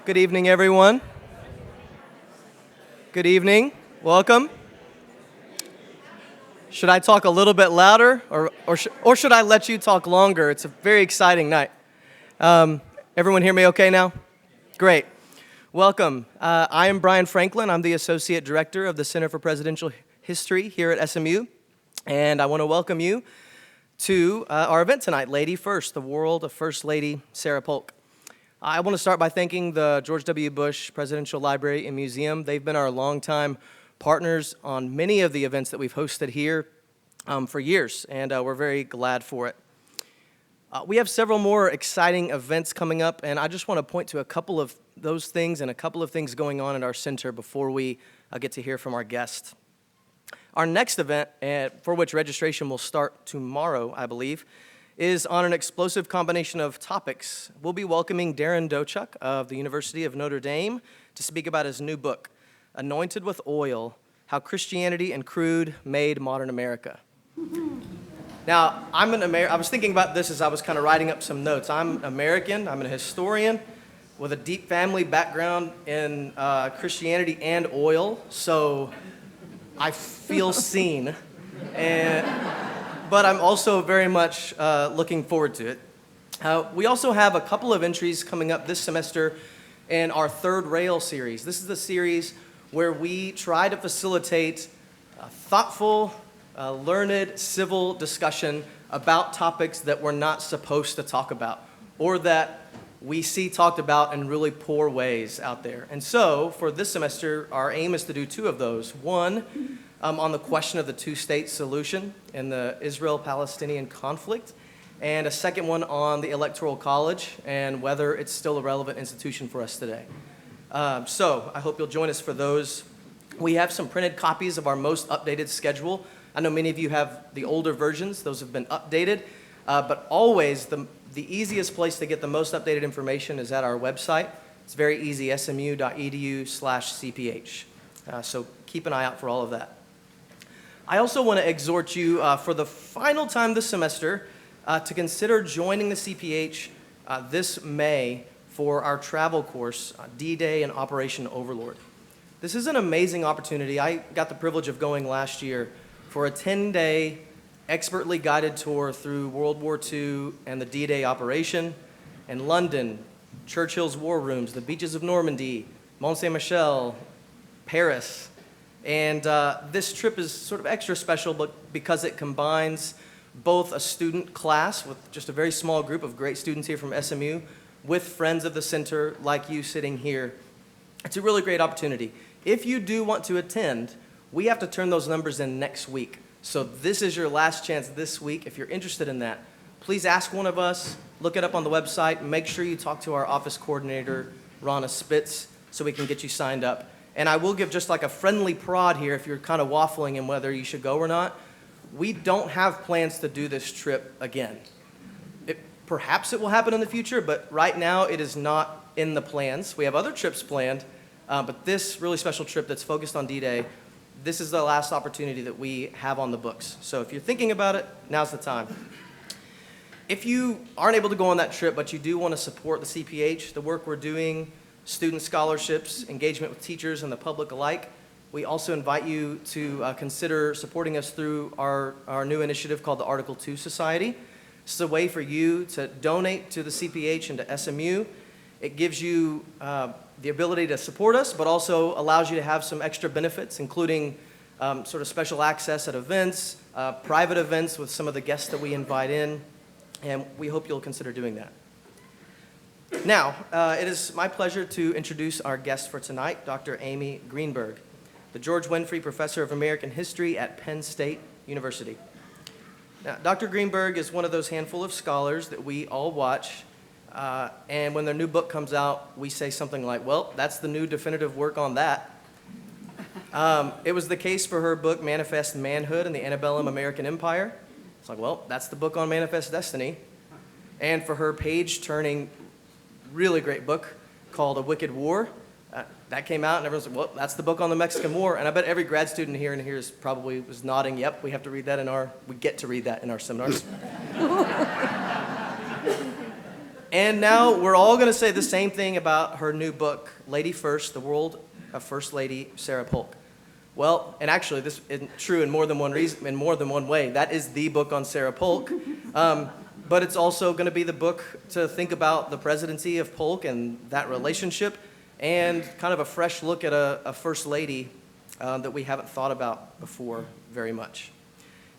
Good evening, everyone. Good evening. Welcome. Should I talk a little bit louder, or should I let you talk longer? It's a very exciting night. Everyone hear me okay now? Great. Welcome. I am Brian Franklin. I'm the Associate Director of the Center for Presidential History here at SMU, and I want to welcome you to our event tonight, Lady First, the world of First Lady Sarah Polk. I want to start by thanking the George W. Bush Presidential Library and Museum. They've been our longtime partners on many of the events that we've hosted here for years, and we're very glad for it. We have several more exciting events coming up, and I just want to point to a couple of those things and a couple of things going on at our center before we get to hear from our guests. Our next event, for which registration will start tomorrow, I believe, is on an explosive combination of topics. We'll be welcoming Darren Dochuk of the University of Notre Dame to speak about his new book, Anointed with Oil, How Christianity and Crude Made Modern America. Now, I was thinking about this as I was kind of writing up some notes. I'm American, I'm a historian with a deep family background in Christianity and oil, so I feel seen. But I'm also very much looking forward to it. We also have a couple of entries coming up this semester in our Third Rail series. This is the series where we try to facilitate a thoughtful, learned, civil discussion about topics that we're not supposed to talk about, or that we see talked about in really poor ways out there. And so, for this semester, our aim is to do two of those. One, on the question of the two-state solution in the Israel-Palestinian conflict, and a second one on the Electoral College and whether it's still a relevant institution for us today. So I hope you'll join us for those. We have some printed copies of our most updated schedule. I know many of you have the older versions. Those have been updated. But always, the easiest place to get the most updated information is at our website. It's very easy, smu.edu/cph. So keep an eye out for all of that. I also want to exhort you for the final time this semester to consider joining the CPH this May for our travel course, D-Day and Operation Overlord. This is an amazing opportunity. I got the privilege of going last year for a 10-day expertly guided tour through World War II and the D-Day operation in London, Churchill's war rooms, the beaches of Normandy, Mont Saint-Michel, Paris. And this trip is sort of extra special because it combines both a student class with just a very small group of great students here from SMU with friends of the center like you sitting here. It's a really great opportunity. If you do want to attend, we have to turn those numbers in next week. So this is your last chance this week. If you're interested in that, please ask one of us, look it up on the website, make sure you talk to our office coordinator, Ronna Spitz, so we can get you signed up. And I will give just like a friendly prod here if you're kind of waffling in whether you should go or not. We don't have plans to do this trip again. Perhaps it will happen in the future, but right now it is not in the plans. We have other trips planned, but this really special trip that's focused on D-Day, this is the last opportunity that we have on the books. So if you're thinking about it, now's the time. If you aren't able to go on that trip, but you do want to support the CPH, the work we're doing, student scholarships, engagement with teachers and the public alike, we also invite you to consider supporting us through our new initiative called the Article 2 Society. This is a way for you to donate to the CPH and to SMU. It gives you the ability to support us, but also allows you to have some extra benefits, including sort of special access at events, private events with some of the guests that we invite in, and we hope you'll consider doing that. Now, it is my pleasure to introduce our guest for tonight, Dr. Amy Greenberg, the George Winfrey Professor of American History at Penn State University. Now, Dr. Greenberg is one of those handful of scholars that we all watch, and when their new book comes out, we say something like, well, that's the new definitive work on that. It was the case for her book, Manifest Manhood in the Antebellum American Empire. It's like, well, that's the book on Manifest Destiny. And for her page-turning, really great book called A Wicked War. That came out, and everyone's like, well, that's the book on the Mexican War. And I bet every grad student here is probably was nodding, yep, we get to read that in our seminars. And now we're all going to say the same thing about her new book, Lady First, The World of First Lady Sarah Polk. Well, and actually this is true in more than one reason, in more than one way. That is the book on Sarah Polk. But it's also going to be the book to think about the presidency of Polk and that relationship, and kind of a fresh look at a first lady that we haven't thought about before very much.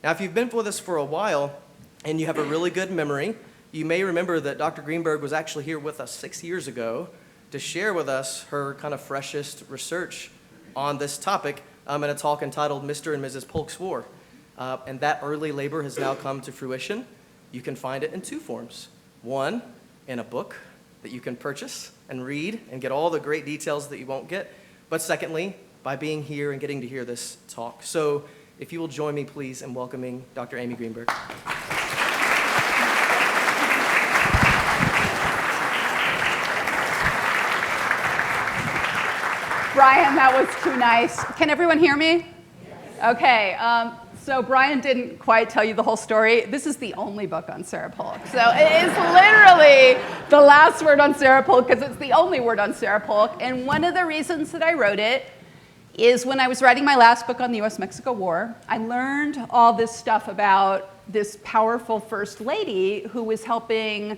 Now, if you've been with us for a while and you have a really good memory, you may remember that Dr. Greenberg was actually here with us 6 years ago to share with us her kind of freshest research on this topic in a talk entitled Mr. and Mrs. Polk's War. And that early labor has now come to fruition. You can find it in two forms. One, in a book that you can purchase and read and get all the great details that you won't get. But secondly, by being here and getting to hear this talk. So if you will join me, please, in welcoming Dr. Amy Greenberg. Brian, that was too nice. Can everyone hear me? Okay, so Brian didn't quite tell you the whole story. This is the only book on Sarah Polk. So it is literally the last word on Sarah Polk because it's the only word on Sarah Polk. And one of the reasons that I wrote it is when I was writing my last book on the US-Mexico War, I learned all this stuff about this powerful first lady who was helping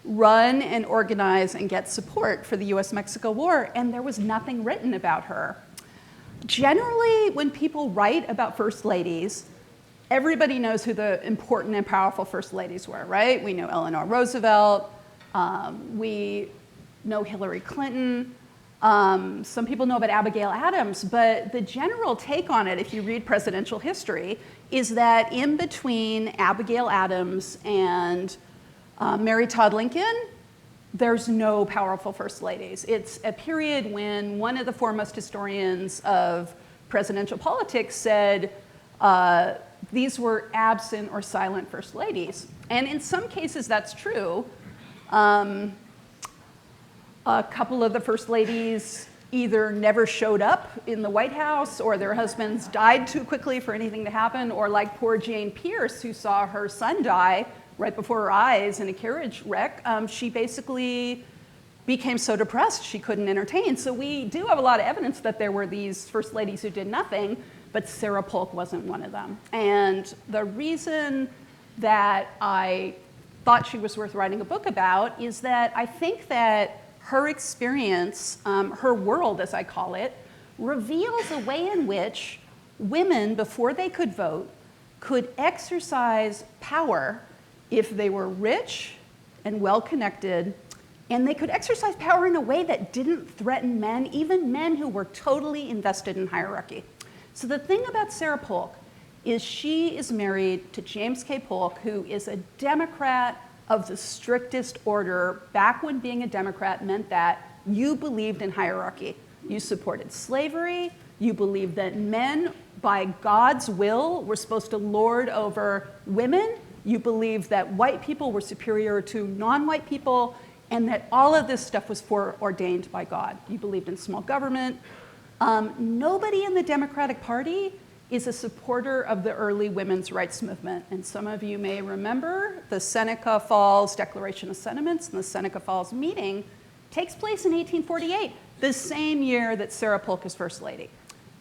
run and organize and get support for the US-Mexico War, and there was nothing written about her. Generally, when people write about first ladies, everybody knows who the important and powerful first ladies were, right? We know Eleanor Roosevelt, we know Hillary Clinton, some people know about Abigail Adams, but the general take on it, if you read presidential history, is that in between Abigail Adams and Mary Todd Lincoln, there's no powerful first ladies. It's a period when one of the foremost historians of presidential politics said these were absent or silent first ladies. And in some cases, that's true. A couple of the first ladies either never showed up in the White House, or their husbands died too quickly for anything to happen, or like poor Jane Pierce, who saw her son die right before her eyes in a carriage wreck, she basically became so depressed she couldn't entertain. So we do have a lot of evidence that there were these first ladies who did nothing, but Sarah Polk wasn't one of them. And the reason that I thought she was worth writing a book about is that I think that her experience, her world as I call it, reveals a way in which women, before they could vote, could exercise power if they were rich and well-connected, and they could exercise power in a way that didn't threaten men, even men who were totally invested in hierarchy. So the thing about Sarah Polk is she is married to James K. Polk, who is a Democrat of the strictest order. Back when being a Democrat meant that you believed in hierarchy. You supported slavery. You believed that men, by God's will, were supposed to lord over women. You believed that white people were superior to non-white people, and that all of this stuff was foreordained by God. You believed in small government. Nobody in the Democratic Party is a supporter of the early women's rights movement. And some of you may remember the Seneca Falls Declaration of Sentiments, and the Seneca Falls meeting takes place in 1848, the same year that Sarah Polk is First Lady.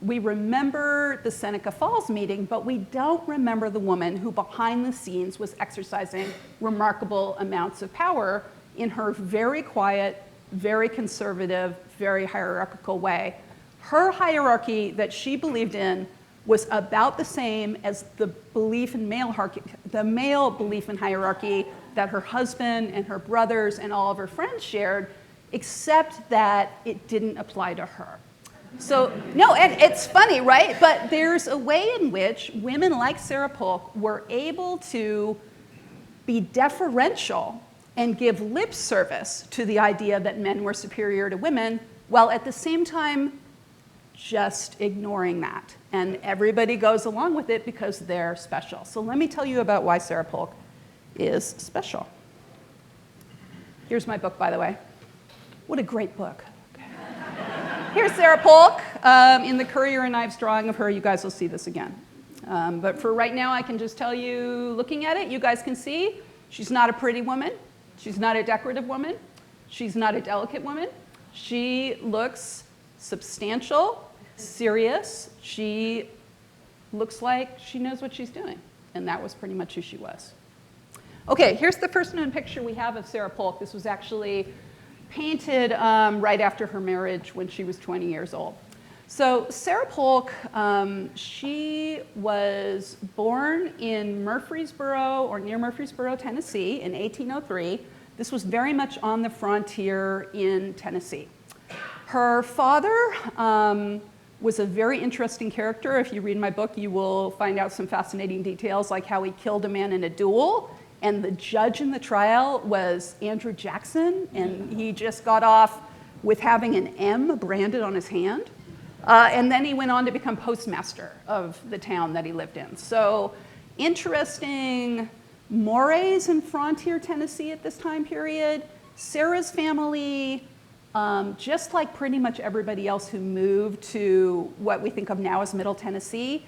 We remember the Seneca Falls meeting, but we don't remember the woman who behind the scenes was exercising remarkable amounts of power in her very quiet, very conservative, very hierarchical way. Her hierarchy that she believed in was about the same as the belief in the male belief in hierarchy that her husband and her brothers and all of her friends shared, except that it didn't apply to her. So, no, and it's funny, right? But there's a way in which women like Sarah Polk were able to be deferential and give lip service to the idea that men were superior to women, while at the same time just ignoring that. And everybody goes along with it because they're special. So let me tell you about why Sarah Polk is special. Here's my book, by the way. What a great book. Here's Sarah Polk in the Currier and Ives drawing of her. You guys will see this again. But for right now, I can just tell you, looking at it, you guys can see she's not a pretty woman. She's not a decorative woman. She's not a delicate woman. She looks substantial, serious. She looks like she knows what she's doing. And that was pretty much who she was. Okay, here's the first known picture we have of Sarah Polk. This was actually painted right after her marriage when she was 20 years old. So Sarah Polk, she was born in Murfreesboro, or near Murfreesboro, Tennessee in 1803. This was very much on the frontier in Tennessee. Her father was a very interesting character. If you read my book, you will find out some fascinating details, like how he killed a man in a duel, and the judge in the trial was Andrew Jackson, and he just got off with having an M branded on his hand. And then he went on to become postmaster of the town that he lived in. So interesting mores in frontier Tennessee at this time period. Sarah's family, just like pretty much everybody else who moved to what we think of now as Middle Tennessee,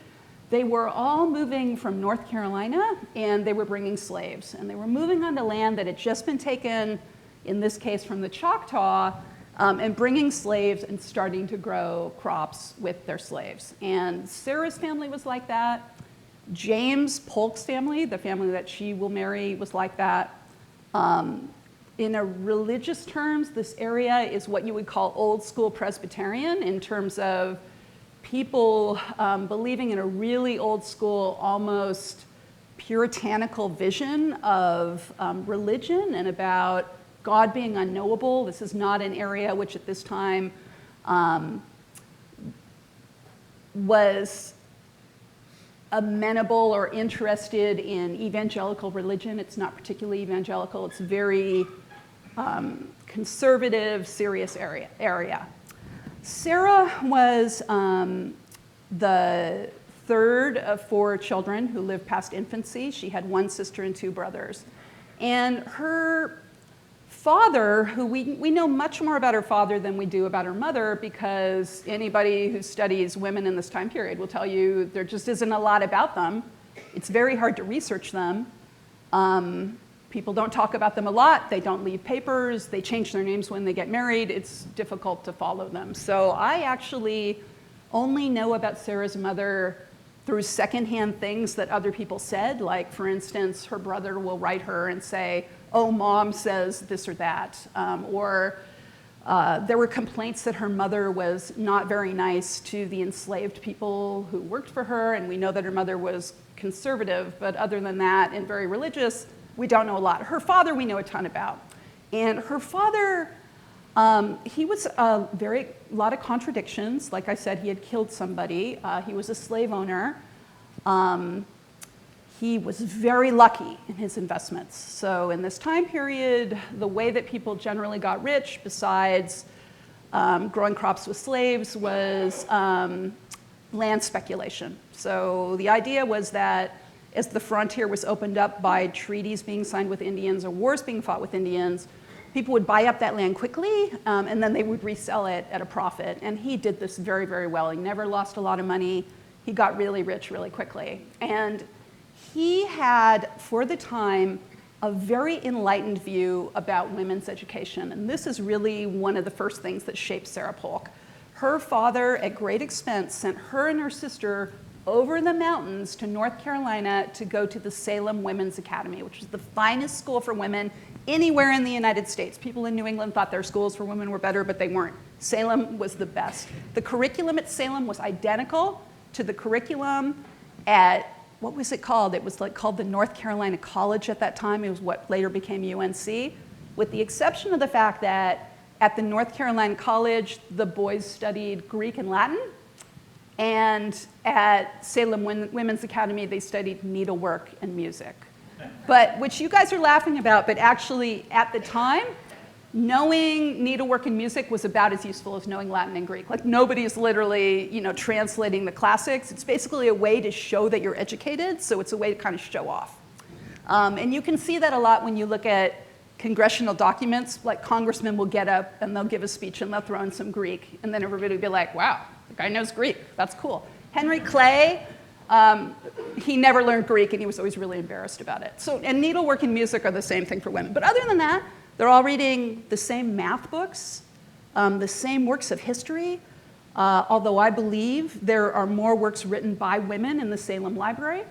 they were all moving from North Carolina, and they were bringing slaves. And they were moving onto land that had just been taken, in this case from the Choctaw, and bringing slaves and starting to grow crops with their slaves. And Sarah's family was like that. James Polk's family, the family that she will marry, was like that. In a religious terms, this area is what you would call old school Presbyterian in terms of people believing in a really old school, almost puritanical vision of religion and about God being unknowable. This is not an area which at this time was amenable or interested in evangelical religion. It's not particularly evangelical. It's very conservative, serious area. Sarah was the third of 4 children who lived past infancy. She had 1 sister and 2 brothers. And her father, who we know much more about her father than we do about her mother, because anybody who studies women in this time period will tell you there just isn't a lot about them. It's very hard to research them. People don't talk about them a lot. They don't leave papers. They change their names when they get married. It's difficult to follow them. So I actually only know about Sarah's mother through secondhand things that other people said. Like, for instance, her brother will write her and say, oh, mom says this or that. There were complaints that her mother was not very nice to the enslaved people who worked for her, and we know that her mother was conservative, but other than that, and very religious, we don't know a lot. Her father we know a ton about. And her father, he was a lot of contradictions. Like I said, he had killed somebody. He was a slave owner. He was very lucky in his investments. So in this time period, the way that people generally got rich, besides growing crops with slaves, was land speculation. So the idea was that as the frontier was opened up by treaties being signed with Indians or wars being fought with Indians, people would buy up that land quickly, and then they would resell it at a profit. And he did this very, very well. He never lost a lot of money. He got really rich really quickly. And he had, for the time, a very enlightened view about women's education. And this is really one of the first things that shaped Sarah Polk. Her father, at great expense, sent her and her sister over the mountains to North Carolina to go to the Salem Women's Academy, which was the finest school for women anywhere in the United States. People in New England thought their schools for women were better, but they weren't. Salem was the best. The curriculum at Salem was identical to the curriculum at, what was it called? It was called the North Carolina College at that time. It was what later became UNC, with the exception of the fact that at the North Carolina College, the boys studied Greek and Latin, and at Salem Women's Academy, they studied needlework and music. But, which you guys are laughing about, but actually at the time, knowing needlework and music was about as useful as knowing Latin and Greek. Like, nobody's literally, translating the classics. It's basically a way to show that you're educated, so it's a way to kind of show off. And you can see that a lot when you look at congressional documents. Like, congressmen will get up and they'll give a speech and they'll throw in some Greek, and then everybody will be like, wow, the guy knows Greek, that's cool. Henry Clay He never learned Greek, and he was always really embarrassed about it. So, and needlework and music are the same thing for women. But other than that, they're all reading the same math books, the same works of history, although I believe there are more works written by women in the Salem Library.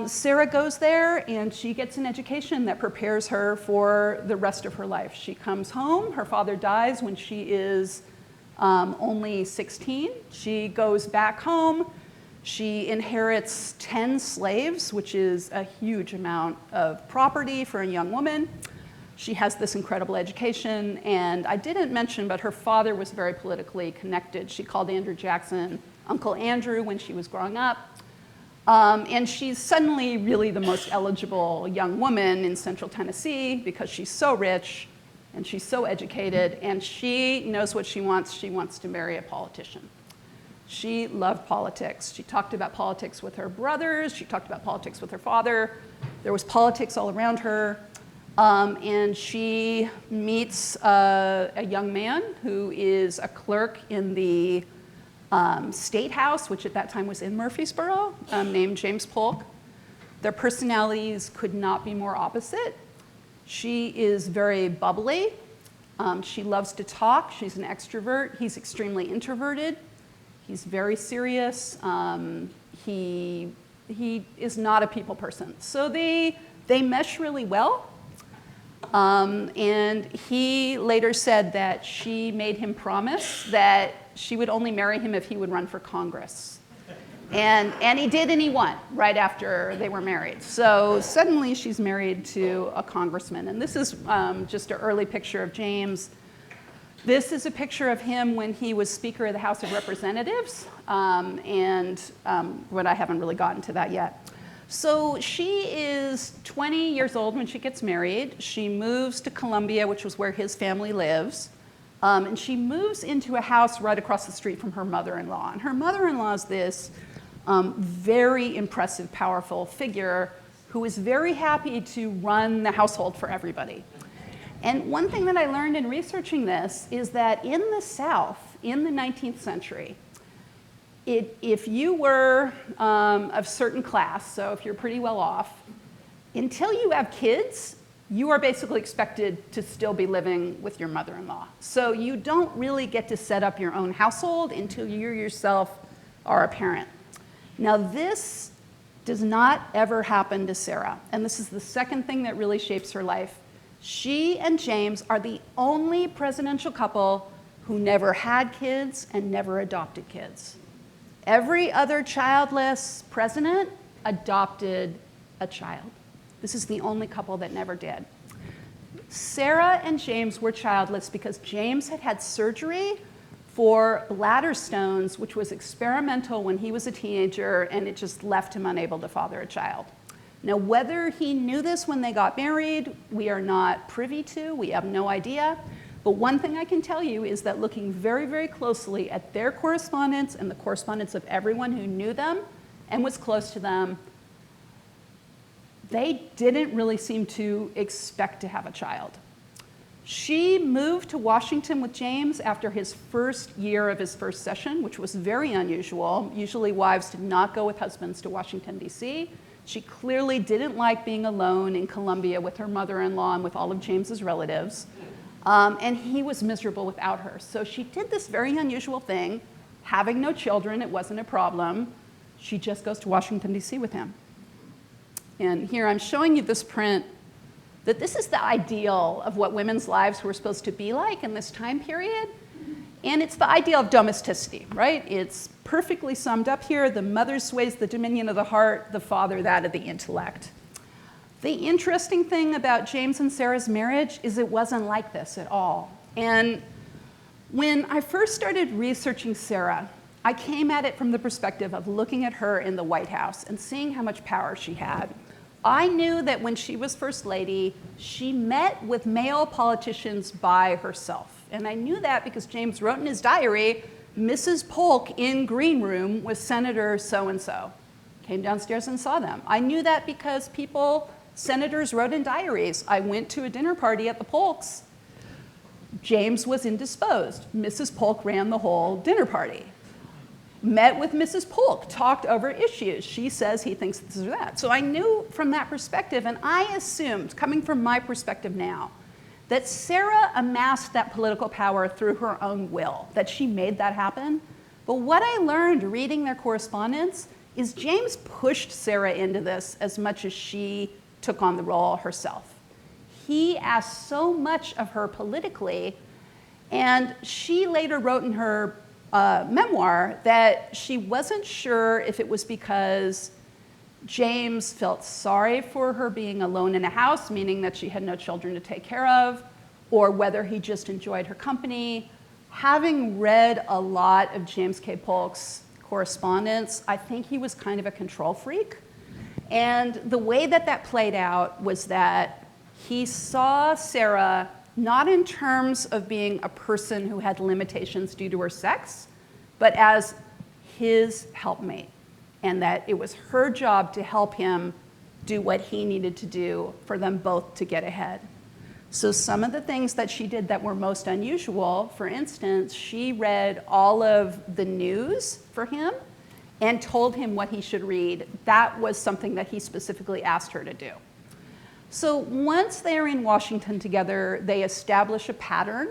Sarah goes there, and she gets an education that prepares her for the rest of her life. She comes home. Her father dies when she is only 16. She goes back home. She inherits 10 slaves, which is a huge amount of property for a young woman. She has this incredible education, and I didn't mention, but her father was very politically connected. She called Andrew Jackson Uncle Andrew when she was growing up. And she's suddenly really the most eligible young woman in Central Tennessee because she's so rich and she's so educated, and she knows what she wants. She wants to marry a politician. She loved politics. She talked about politics with her brothers. She talked about politics with her father. There was politics all around her. And she meets a young man who is a clerk in the State House, which at that time was in Murfreesboro, named James Polk. Their personalities could not be more opposite. She is very bubbly. She loves to talk. She's an extrovert. He's extremely introverted. He's very serious. He is not a people person. So they mesh really well. And he later said that she made him promise that she would only marry him if he would run for Congress. And he did, and he won right after they were married. So suddenly she's married to a congressman. And this is just an early picture of James. This is a picture of him when he was Speaker of the House of Representatives. But I haven't really gotten to that yet. So she is 20 years old when she gets married. She moves to Columbia, which was where his family lives. And she moves into a house right across the street from her mother-in-law. And her mother-in-law is this very impressive, powerful figure who is very happy to run the household for everybody. And one thing that I learned in researching this is that in the South, in the 19th century, if you were of certain class, so if you're pretty well off, until you have kids, you are basically expected to still be living with your mother-in-law. So you don't really get to set up your own household until you yourself are a parent. Now this does not ever happen to Sarah, and this is the second thing that really shapes her life. She and James are the only presidential couple who never had kids and never adopted kids. Every other childless president adopted a child. This is the only couple that never did. Sarah and James were childless because James had had surgery for bladder stones, which was experimental when he was a teenager, and it just left him unable to father a child. Now, whether he knew this when they got married, we are not privy to. We have no idea. But one thing I can tell you is that looking very, very closely at their correspondence and the correspondence of everyone who knew them and was close to them, they didn't really seem to expect to have a child. She moved to Washington with James after his first year of his first session, which was very unusual. Usually wives did not go with husbands to Washington, D.C. She clearly didn't like being alone in Columbia with her mother-in-law and with all of James's relatives. And he was miserable without her. So she did this very unusual thing. Having no children, it wasn't a problem. She just goes to Washington, D.C. with him. And here I'm showing you this print that this is the ideal of what women's lives were supposed to be like in this time period. And it's the ideal of domesticity, right? It's perfectly summed up here. The mother sways the dominion of the heart, the father that of the intellect. The interesting thing about James and Sarah's marriage is it wasn't like this at all. And when I first started researching Sarah, I came at it from the perspective of looking at her in the White House and seeing how much power she had. I knew that when she was First Lady, she met with male politicians by herself. And I knew that because James wrote in his diary, Mrs. Polk in green room with Senator so-and-so. Came downstairs and saw them. I knew that because senators wrote in diaries. I went to a dinner party at the Polks. James was indisposed. Mrs. Polk ran the whole dinner party. met with Mrs. Polk, talked over issues. She says he thinks this or that. So I knew from that perspective, and I assumed, coming from my perspective now, that Sarah amassed that political power through her own will, that she made that happen. But what I learned reading their correspondence is James pushed Sarah into this as much as she took on the role herself. He asked so much of her politically, and she later wrote in her memoir that she wasn't sure if it was because James felt sorry for her being alone in a house, meaning that she had no children to take care of, or whether he just enjoyed her company. Having read a lot of James K. Polk's correspondence, I think he was kind of a control freak. And the way that that played out was that he saw Sarah not in terms of being a person who had limitations due to her sex, but as his helpmate, and that it was her job to help him do what he needed to do for them both to get ahead. So some of the things that she did that were most unusual, for instance, she read all of the news for him and told him what he should read. That was something that he specifically asked her to do. So once they're in Washington together, they establish a pattern,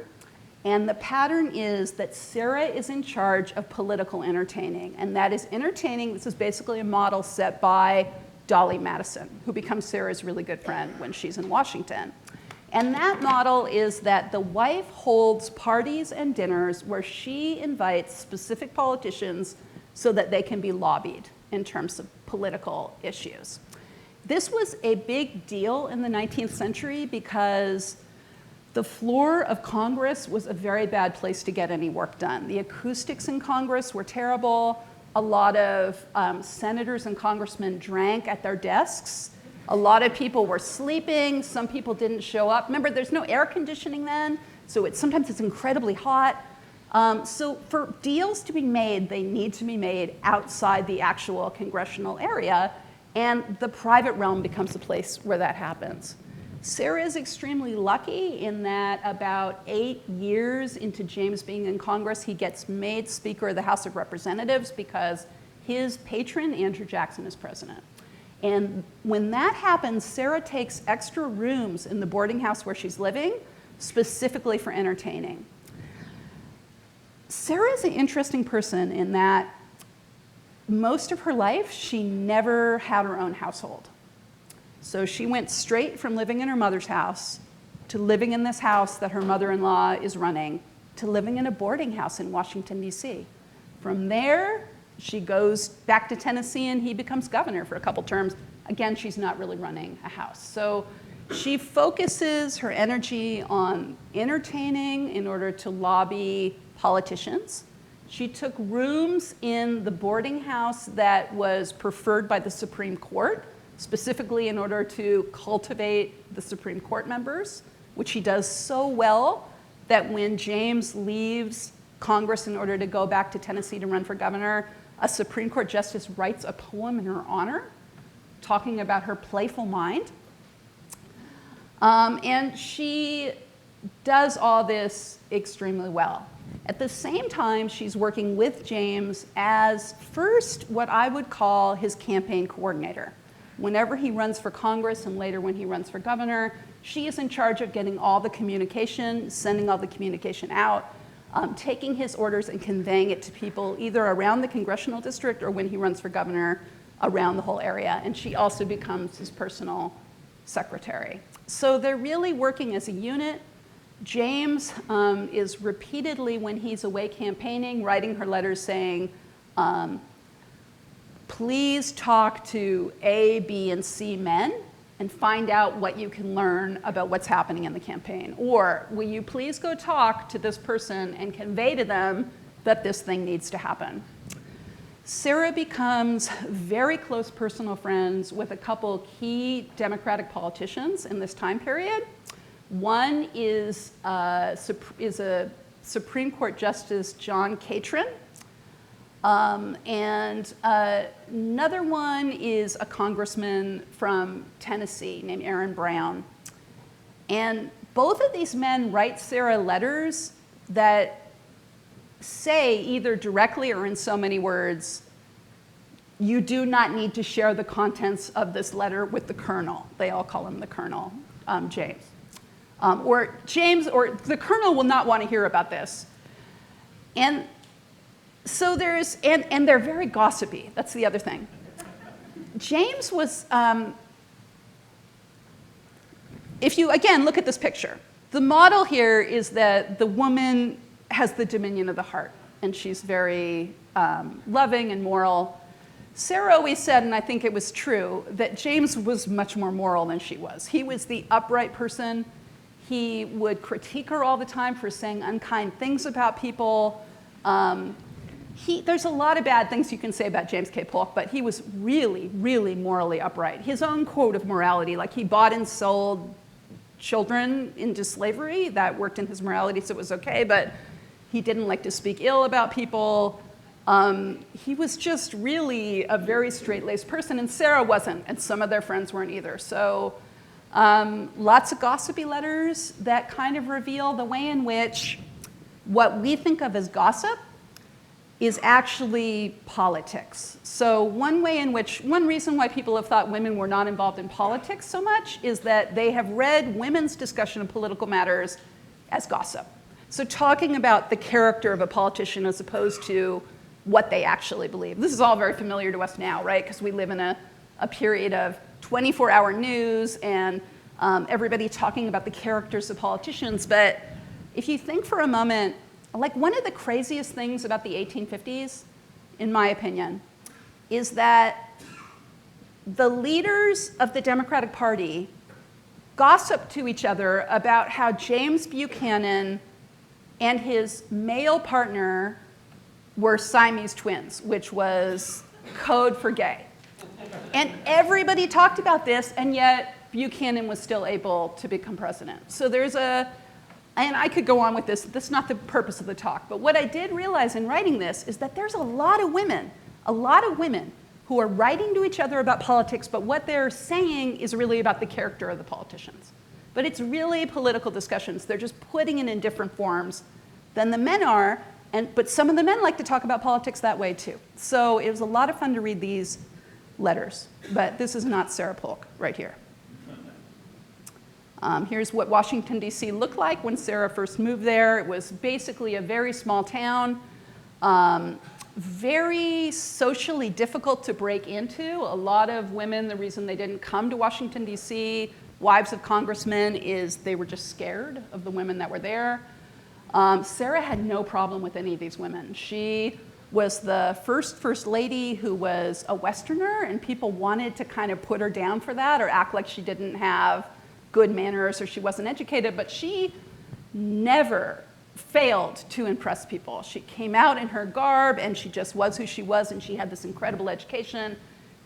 and the pattern is that Sarah is in charge of political entertaining, and that is entertaining. This is basically a model set by Dolly Madison, who becomes Sarah's really good friend when she's in Washington. And that model is that the wife holds parties and dinners where she invites specific politicians so that they can be lobbied in terms of political issues. This was a big deal in the 19th century because the floor of Congress was a very bad place to get any work done. The acoustics in Congress were terrible. A lot of senators and congressmen drank at their desks. A lot of people were sleeping. Some people didn't show up. Remember, there's no air conditioning then, so sometimes it's incredibly hot. So for deals to be made, they need to be made outside the actual congressional area, and the private realm becomes a place where that happens. Sarah is extremely lucky in that about 8 years into James being in Congress, he gets made Speaker of the House of Representatives because his patron, Andrew Jackson, is president. And when that happens, Sarah takes extra rooms in the boarding house where she's living, specifically for entertaining. Sarah is an interesting person in that most of her life, she never had her own household. So she went straight from living in her mother's house to living in this house that her mother-in-law is running to living in a boarding house in Washington, D.C. From there, she goes back to Tennessee and he becomes governor for a couple terms. Again, she's not really running a house. So she focuses her energy on entertaining in order to lobby politicians. She took rooms in the boarding house that was preferred by the Supreme Court, specifically in order to cultivate the Supreme Court members, which he does so well that when James leaves Congress in order to go back to Tennessee to run for governor, a Supreme Court justice writes a poem in her honor, talking about her playful mind. And she does all this extremely well. At the same time, she's working with James as first what I would call his campaign coordinator. Whenever he runs for Congress and later when he runs for governor, she is in charge of getting all the communication, sending all the communication out, taking his orders and conveying it to people either around the congressional district or when he runs for governor around the whole area. And she also becomes his personal secretary. So they're really working as a unit. James is repeatedly, when he's away campaigning, writing her letters saying, please talk to A, B, and C men and find out what you can learn about what's happening in the campaign. Or will you please go talk to this person and convey to them that this thing needs to happen. Sarah becomes very close personal friends with a couple key Democratic politicians in this time period. One is a Supreme Court Justice, John Catron, and another one is a congressman from Tennessee named Aaron Brown. And both of these men write Sarah letters that say either directly or in so many words, you do not need to share the contents of this letter with the Colonel. They all call him the Colonel, James. Or the Colonel will not want to hear about this. And so and they're very gossipy. That's the other thing. James was, if you, again, look at this picture. The model here is that the woman has the dominion of the heart, and she's very loving and moral. Sarah always said, and I think it was true, that James was much more moral than she was. He was the upright person. He would critique her all the time for saying unkind things about people. There's a lot of bad things you can say about James K. Polk, but he was really, really morally upright. His own code of morality, like he bought and sold children into slavery, that worked in his morality, so it was okay, but he didn't like to speak ill about people. He was just really a very straight-laced person, and Sarah wasn't, and some of their friends weren't either. So lots of gossipy letters that kind of reveal the way in which what we think of as gossip is actually politics. So one reason why people have thought women were not involved in politics so much is that they have read women's discussion of political matters as gossip. So talking about the character of a politician as opposed to what they actually believe. This is all very familiar to us now, right? Because we live in a period of 24-hour news and everybody talking about the characters of politicians. But if you think for a moment, like one of the craziest things about the 1850s, in my opinion, is that the leaders of the Democratic Party gossiped to each other about how James Buchanan and his male partner were Siamese twins, which was code for gay. And everybody talked about this, and yet Buchanan was still able to become president. So and I could go on with this. That's not the purpose of the talk. But what I did realize in writing this is that there's a lot of women who are writing to each other about politics, but what they're saying is really about the character of the politicians. But it's really political discussions. They're just putting it in different forms than the men are, but some of the men like to talk about politics that way too. So it was a lot of fun to read these letters. But this is not Sarah Polk right here. Here's what Washington, D.C. looked like when Sarah first moved there. It was basically a very small town, very socially difficult to break into. A lot of women, the reason they didn't come to Washington, D.C., wives of congressmen, is they were just scared of the women that were there. Sarah had no problem with any of these women. She was the first lady who was a Westerner, and people wanted to kind of put her down for that or act like she didn't have good manners or she wasn't educated, but she never failed to impress people. She came out in her garb and she just was who she was, and she had this incredible education,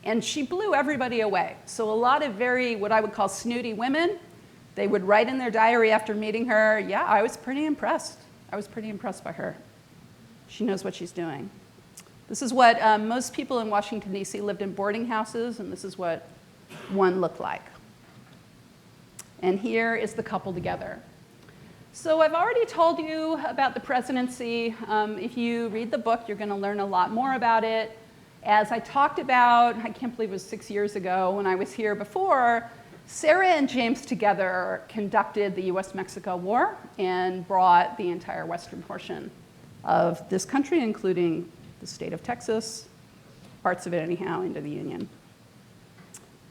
and she blew everybody away. So a lot of very, what I would call snooty women, they would write in their diary after meeting her, yeah, I was pretty impressed. I was pretty impressed by her. She knows what she's doing. This is what most people in Washington, D.C. lived in boarding houses, and this is what one looked like. And here is the couple together. So I've already told you about the presidency. If you read the book, you're going to learn a lot more about it. As I talked about, I can't believe it was 6 years ago when I was here before, Sarah and James together conducted the US-Mexico War and brought the entire western portion of this country, including the state of Texas, parts of it anyhow, into the Union.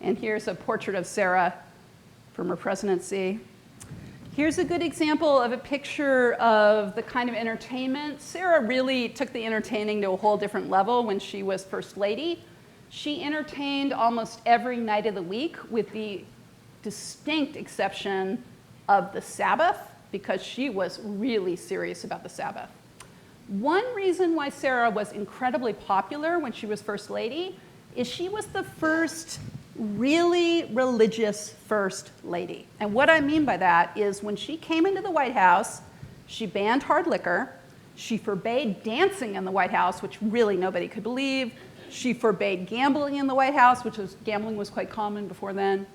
And here's a portrait of Sarah from her presidency. Here's a good example of a picture of the kind of entertainment. Sarah really took the entertaining to a whole different level when she was First Lady. She entertained almost every night of the week, with the distinct exception of the Sabbath, because she was really serious about the Sabbath. One reason why Sarah was incredibly popular when she was First Lady is she was the first really religious First Lady. And what I mean by that is when she came into the White House, she banned hard liquor, she forbade dancing in the White House, which really nobody could believe, she forbade gambling in the White House, gambling was quite common before then,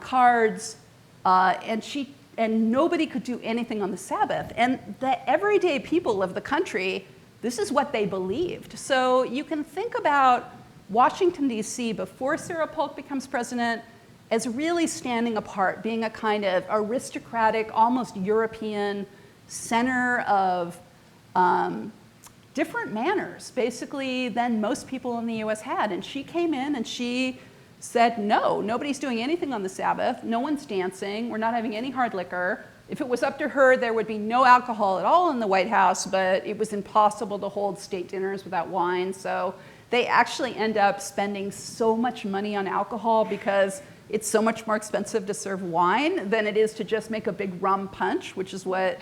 cards, and she and nobody could do anything on the Sabbath. And the everyday people of the country, this is what they believed. So you can think about Washington, D.C. before Sarah Polk becomes president as really standing apart, being a kind of aristocratic, almost European center of different manners, basically, than most people in the US had. And she came in and she said, no, nobody's doing anything on the Sabbath. No one's dancing. We're not having any hard liquor. If it was up to her, there would be no alcohol at all in the White House, but it was impossible to hold state dinners without wine. So they actually end up spending so much money on alcohol because it's so much more expensive to serve wine than it is to just make a big rum punch, which is what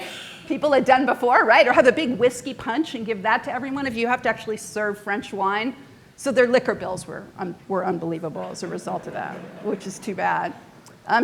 people had done before, right? Or have a big whiskey punch and give that to everyone if you have to actually serve French wine. So their liquor bills were unbelievable as a result of that, which is too bad.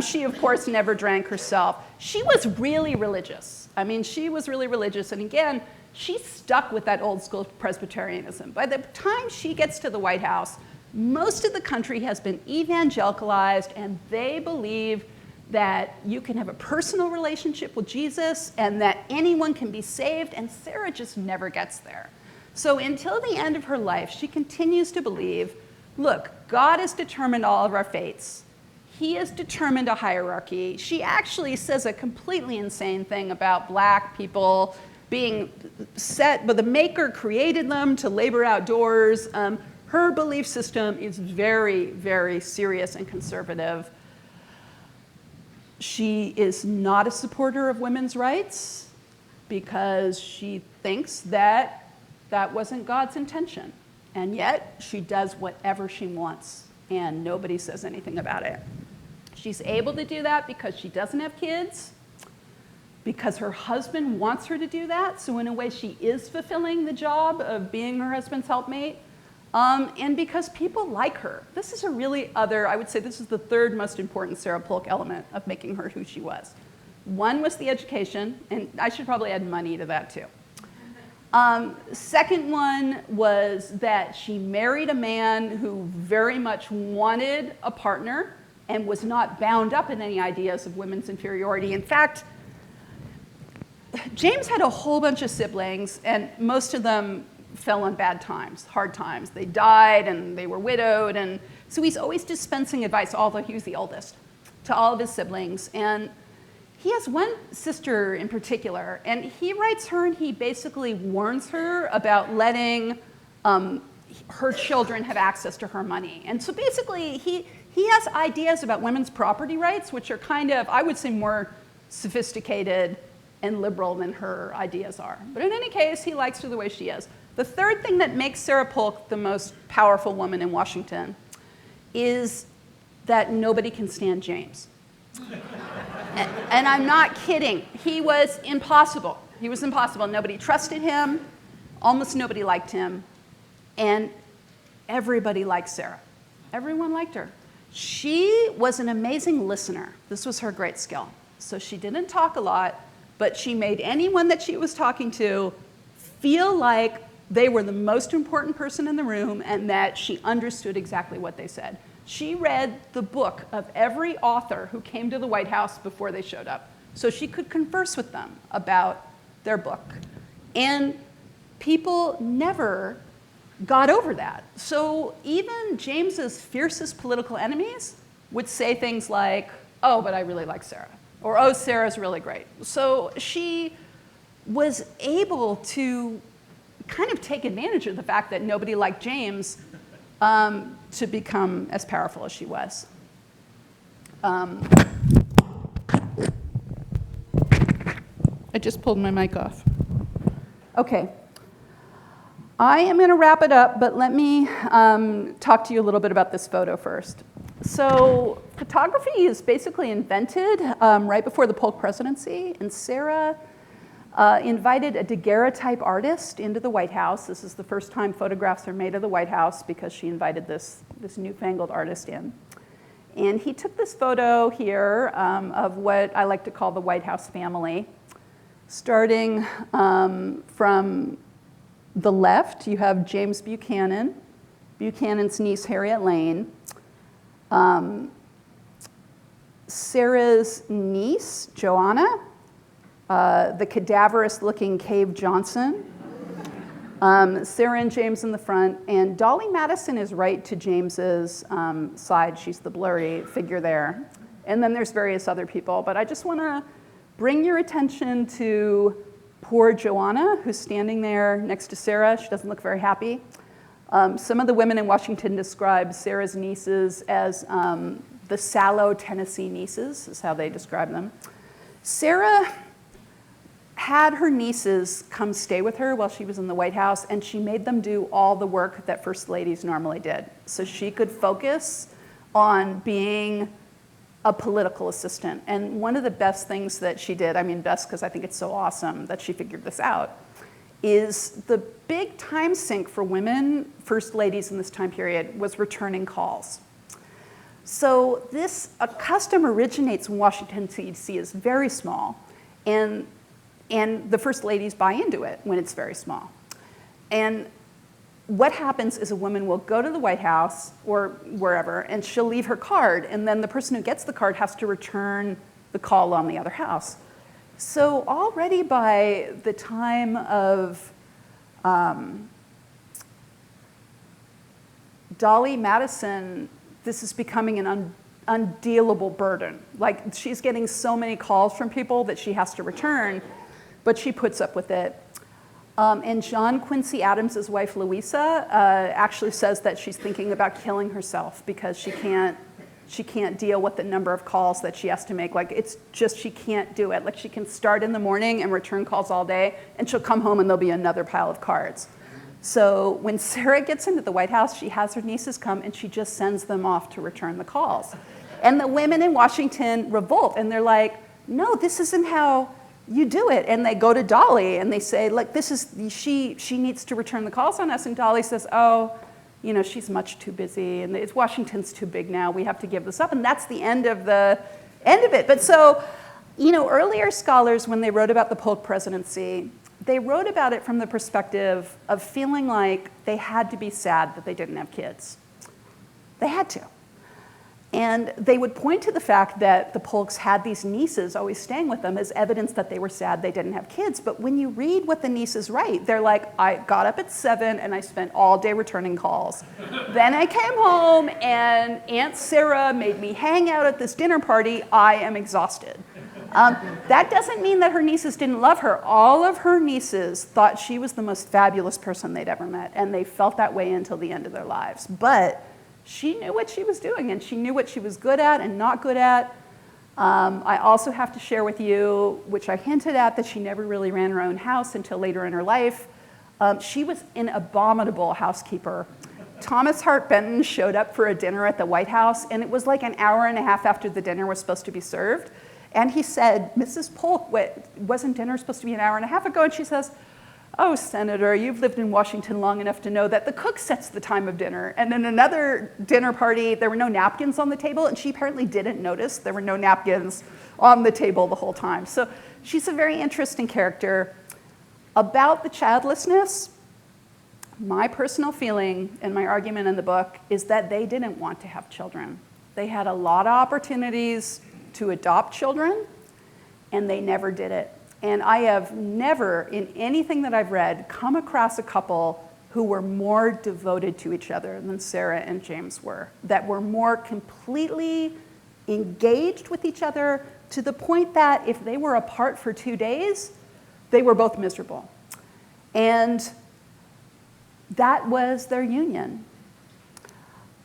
She, of course, never drank herself. She was really religious. I mean, she was really religious. And again, she stuck with that old school Presbyterianism. By the time she gets to the White House, most of the country has been evangelicalized, and they believe that you can have a personal relationship with Jesus and that anyone can be saved, and Sarah just never gets there. So until the end of her life, she continues to believe, look, God has determined all of our fates. He has determined a hierarchy. She actually says a completely insane thing about black people being set, but the Maker created them to labor outdoors. Her belief system is very, very serious and conservative. She is not a supporter of women's rights because she thinks that that wasn't God's intention. And yet, she does whatever she wants, and nobody says anything about it. She's able to do that because she doesn't have kids, because her husband wants her to do that, so in a way she is fulfilling the job of being her husband's helpmate. And because people like her. This is I would say this is the third most important Sarah Polk element of making her who she was. One was the education, and I should probably add money to that too. Second one was that she married a man who very much wanted a partner and was not bound up in any ideas of women's inferiority. In fact, James had a whole bunch of siblings, and most of them fell on bad times, hard times. They died and they were widowed, and so he's always dispensing advice, although he was the oldest, to all of his siblings. And he has one sister in particular, and he writes her and he basically warns her about letting her children have access to her money. And so basically he has ideas about women's property rights, which are kind of, I would say, more sophisticated and liberal than her ideas are. But in any case, he likes her the way she is. The third thing that makes Sarah Polk the most powerful woman in Washington is that nobody can stand James. And I'm not kidding. He was impossible. He was impossible. Nobody trusted him. Almost nobody liked him. And everybody liked Sarah. Everyone liked her. She was an amazing listener. This was her great skill. So she didn't talk a lot, but she made anyone that she was talking to feel like they were the most important person in the room and that she understood exactly what they said. She read the book of every author who came to the White House before they showed up, so she could converse with them about their book. And people never got over that. So even James's fiercest political enemies would say things like, oh, but I really like Sarah, or oh, Sarah's really great. So she was able to kind of take advantage of the fact that nobody liked James to become as powerful as she was. I just pulled my mic off. Okay. I am going to wrap it up, but let me talk to you a little bit about this photo first. So photography is basically invented right before the Polk presidency, and Sarah invited a daguerreotype artist into the White House. This is the first time photographs are made of the White House because she invited this newfangled artist in. And he took this photo here of what I like to call the White House family. Starting from the left, you have James Buchanan, Buchanan's niece Harriet Lane, Sarah's niece, Joanna, the cadaverous-looking Cave Johnson, Sarah and James in the front, and Dolly Madison is right to James's side. She's the blurry figure there. And then there's various other people, but I just want to bring your attention to poor Joanna, who's standing there next to Sarah. She doesn't look very happy. Some of the women in Washington describe Sarah's nieces as the sallow Tennessee nieces, is how they describe them. Sarah had her nieces come stay with her while she was in the White House, and she made them do all the work that first ladies normally did, so she could focus on being a political assistant. And one of the best things that she did, I mean best because I think it's so awesome that she figured this out, is the big time sink for women, first ladies in this time period, was returning calls. So a custom originates in Washington, D.C. is very small, and the first ladies buy into it when it's very small. And what happens is a woman will go to the White House or wherever, and she'll leave her card, and then the person who gets the card has to return the call on the other house. So already by the time of Dolly Madison, this is becoming an undealable burden. Like, she's getting so many calls from people that she has to return, but she puts up with it. And John Quincy Adams' wife, Louisa, actually says that she's thinking about killing herself because she can't deal with the number of calls that she has to make. Like, it's just, she can't do it. Like, she can start in the morning and return calls all day, and she'll come home and there'll be another pile of cards. So when Sarah gets into the White House, she has her nieces come and she just sends them off to return the calls. And the women in Washington revolt, and they're like, no, this isn't how you do it. And they go to Dolly and they say, like, she needs to return the calls on us. And Dolly says, oh, you know, she's much too busy, and Washington's too big now, we have to give this up. And that's the end of it. But so, you know, earlier scholars, when they wrote about the Polk presidency, they wrote about it from the perspective of feeling like they had to be sad that they didn't have kids. They had to. And they would point to the fact that the Polks had these nieces always staying with them as evidence that they were sad they didn't have kids. But when you read what the nieces write, they're like, I got up at 7 and I spent all day returning calls. Then I came home and Aunt Sarah made me hang out at this dinner party. I am exhausted. That doesn't mean that her nieces didn't love her. All of her nieces thought she was the most fabulous person they'd ever met, and they felt that way until the end of their lives. But she knew what she was doing, and she knew what she was good at and not good at. I also have to share with you, which I hinted at, that she never really ran her own house until later in her life. She was an abominable housekeeper. Thomas Hart Benton showed up for a dinner at the White House, and it was like an hour and a half after the dinner was supposed to be served. And he said, Mrs. Polk, wasn't dinner supposed to be an hour and a half ago? And she says, oh, Senator, you've lived in Washington long enough to know that the cook sets the time of dinner. And in another dinner party, there were no napkins on the table, and she apparently didn't notice there were no napkins on the table the whole time. So she's a very interesting character. About the childlessness, my personal feeling and my argument in the book is that they didn't want to have children. They had a lot of opportunities to adopt children, and they never did it. And I have never, in anything that I've read, come across a couple who were more devoted to each other than Sarah and James were, that were more completely engaged with each other to the point that if they were apart for 2 days, they were both miserable. And that was their union.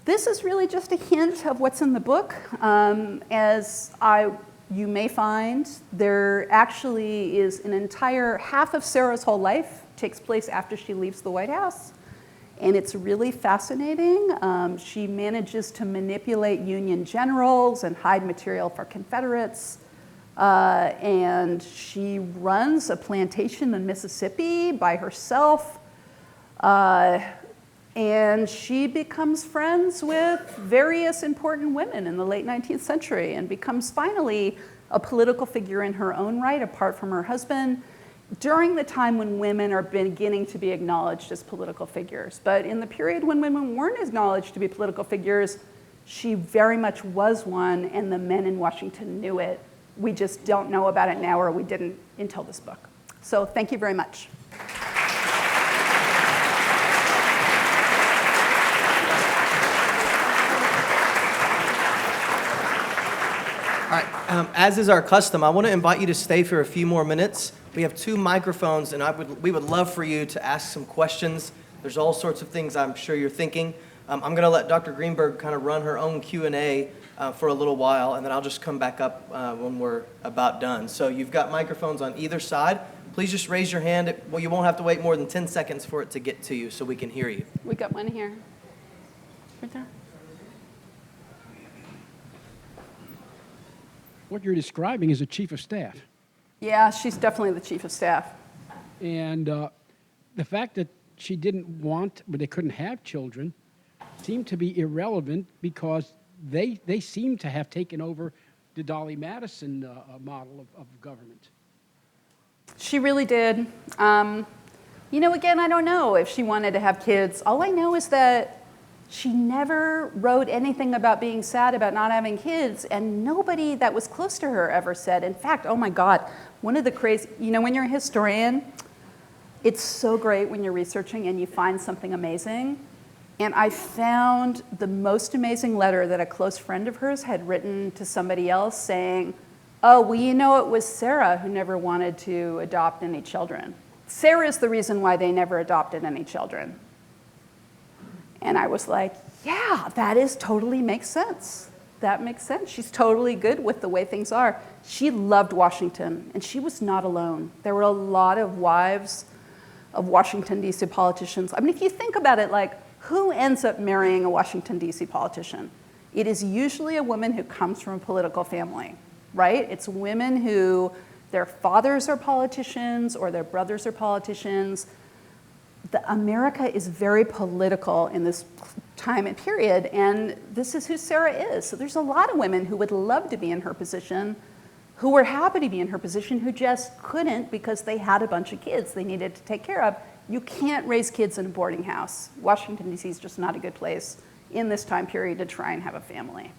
This is really just a hint of what's in the book. You may find there actually is an entire half of Sarah's whole life takes place after she leaves the White House. And it's really fascinating. She manages to manipulate Union generals and hide material for Confederates. And she runs a plantation in Mississippi by herself. And she becomes friends with various important women in the late 19th century and becomes finally a political figure in her own right, apart from her husband, during the time when women are beginning to be acknowledged as political figures. But in the period when women weren't acknowledged to be political figures, She very much was one, and the men in Washington knew it. We just don't know about it now, or we didn't until this book. So thank you very much. All right, as is our custom, I want to invite you to stay for a few more minutes. We have 2 microphones, and we would love for you to ask some questions. There's all sorts of things I'm sure you're thinking. I'm going to let Dr. Greenberg kind of run her own Q&A for a little while, and then I'll just come back up when we're about done. So you've got microphones on either side. Please just raise your hand. Well, you won't have to wait more than 10 seconds for it to get to you so we can hear you. We got one here. Right there. What you're describing is a chief of staff. Yeah, she's definitely the chief of staff. And the fact that she didn't want, but they couldn't have children, seemed to be irrelevant because they seem to have taken over the Dolly Madison model of government. She really did. Again, I don't know if she wanted to have kids. All I know is that she never wrote anything about being sad about not having kids, and nobody that was close to her ever said. In fact, oh my God, one of the crazy, when you're a historian, it's so great when you're researching and you find something amazing. And I found the most amazing letter that a close friend of hers had written to somebody else saying, oh, well, it was Sarah who never wanted to adopt any children. Sarah is the reason why they never adopted any children. And I was like, yeah, that totally makes sense. That makes sense. She's totally good with the way things are. She loved Washington, and she was not alone. There were a lot of wives of Washington, D.C. politicians. I mean, if you think about it, like, who ends up marrying a Washington, D.C. politician? It is usually a woman who comes from a political family, right? It's women who, their fathers are politicians or their brothers are politicians. America is very political in this time and period, and this is who Sarah is. So there's a lot of women who would love to be in her position, who were happy to be in her position, who just couldn't because they had a bunch of kids they needed to take care of. You can't raise kids in a boarding house. Washington, D.C. is just not a good place in this time period to try and have a family.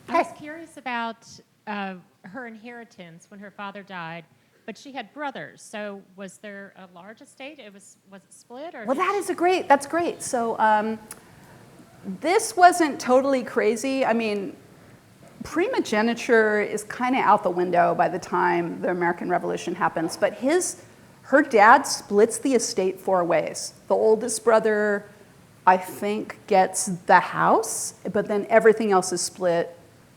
I was curious about her inheritance when her father died, but she had brothers. So was there a large estate? Was it split? Or well, that's great. So this wasn't totally crazy. I mean, primogeniture is kind of out the window by the time the American Revolution happens, but her dad splits the estate 4 ways. The oldest brother, I think, gets the house, but then everything else is split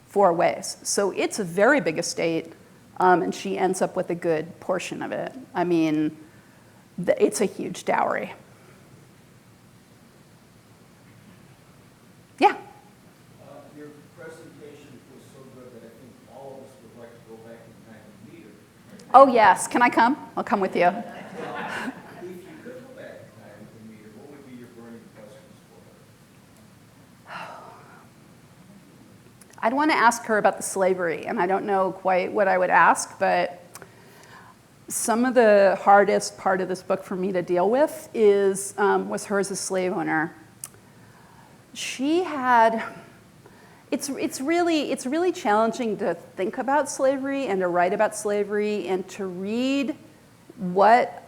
4 ways. So it's a very big estate, and she ends up with a good portion of it. I mean, it's a huge dowry. Yeah? Your presentation was so good that I think all of us would like to go back in time and meet her. Oh, yes. Can I come? I'll come with you. If you could go back in time and meet her, what would be your burning questions for her? I'd want to ask her about the slavery, and I don't know quite what I would ask, but some of the hardest part of this book for me to deal with was her as a slave owner. She had, it's really challenging to think about slavery and to write about slavery and to read what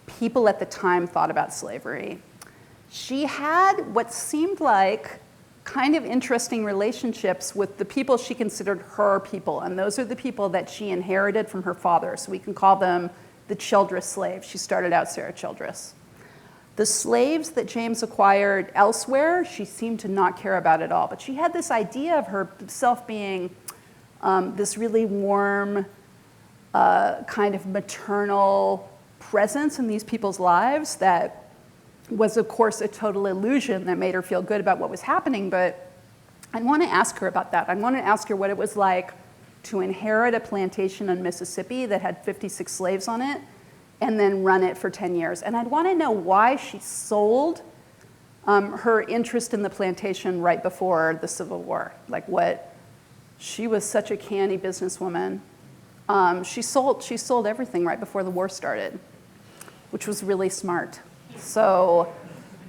people at the time thought about slavery. She had what seemed like kind of interesting relationships with the people she considered her people, and those are the people that she inherited from her father, so we can call them the Childress slaves. She started out Sarah Childress. The slaves that James acquired elsewhere, she seemed to not care about at all, but she had this idea of herself being this really warm, kind of maternal presence in these people's lives that was, of course, a total illusion that made her feel good about what was happening, but I want to ask her about that. I want to ask her what it was like to inherit a plantation in Mississippi that had 56 slaves on it and then run it for 10 years. And I'd want to know why she sold her interest in the plantation right before the Civil War. She was such a canny businesswoman. She sold everything right before the war started, which was really smart. So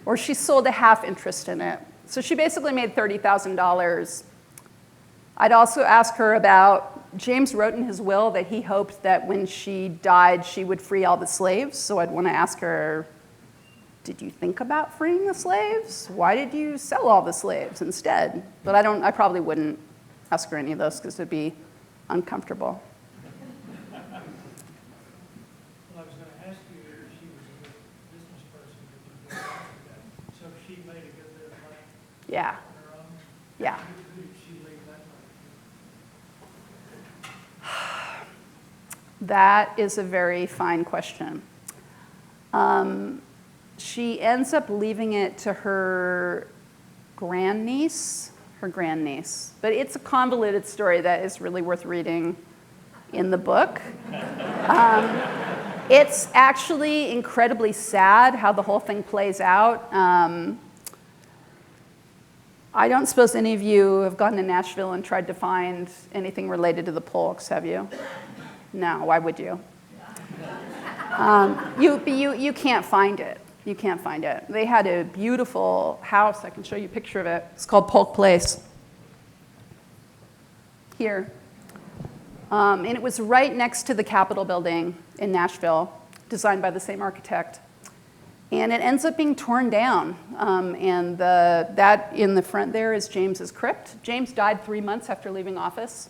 or she sold a half interest in it. So she basically made $30,000. I'd also ask her about, James wrote in his will that he hoped that when she died, she would free all the slaves. So I'd want to ask her, did you think about freeing the slaves? Why did you sell all the slaves instead? But I probably wouldn't ask her any of those because it'd be uncomfortable. Well, I was going to ask you if she was a good business person, but you didn't answer that. So she made a good bit of money Yeah, on her own. yeah. Who did she leave that money That is a very fine question. She ends up leaving it to her grandniece. But it's a convoluted story that is really worth reading in the book. It's actually incredibly sad how the whole thing plays out. I don't suppose any of you have gone to Nashville and tried to find anything related to the Polks, have you? No, why would you? You can't find it. You can't find it. They had a beautiful house. I can show you a picture of it. It's called Polk Place. Here. And it was right next to the Capitol building in Nashville, designed by the same architect. And it ends up being torn down. And that in the front there is James's crypt. James died 3 months after leaving office,